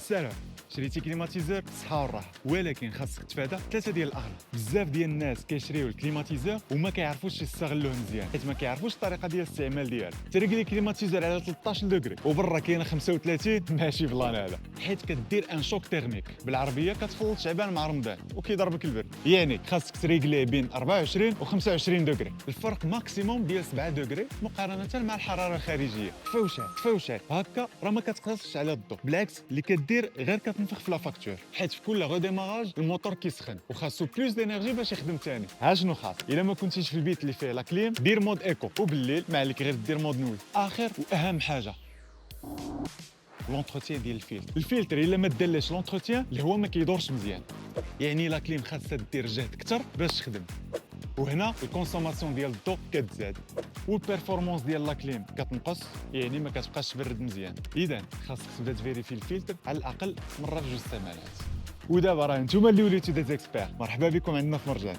بالسلام. شريتي كليماتيزور صحة والراحة، ولكن خاصك تفادى ثلاثه ديال الاغلاط. بزاف ديال الناس كيشريو الكليماتيزور وما كيعرفوش يستغلوه مزيان، حيت ما كيعرفوش الطريقه ديال الاستعمال ديالو. تريكلي كليماتيزور على 13 دوغري وبرا كاينه 35، ماشي بلان هذا، حيت كدير ان شوك تيرميك، بالعربيه كتخلط شعبان مع رمضان وكيضربك البرد. يعني خاصك تريكليه بين 24 و 25 دوغري، الفرق ماكسيموم ديال 7 دوغري مقارنه مع الحراره الخارجيه. تفوشات هكا راه ما كتقتصش على الضوء، بالعكس اللي كدير غير كتنفخ في لا فاكتور، حيت في كل غوديماراج الموتور كيسخن وخاصو بلوس دينيرجي باش يخدم ثاني. ها شنو خاص، الا ما كنتيش في البيت اللي فيه لا كليم دير مود ايكو، وبالليل ما عليك غير دير مود نوي. اخر واهم حاجه لونتروتيان ديال الفلتر الا ما دارليش لونتروتيان اللي هو ما كيدورش مزيان، يعني لا كليم خاصها دير جهد اكثر باش تخدم، وهنا الكونسوماسيون ديال الضوء كتزاد والبيرفورمانس ديال لا كليم كتنقص، يعني ما كتبقاش تبرد مزيان. اذا خاصك تبدا تفيريفي الفلتر على الاقل مره في 2 سيمانات. ودابا راه نتوما اللي وليتو دي زيكسبير، مرحبا بكم عندنا في مرجان.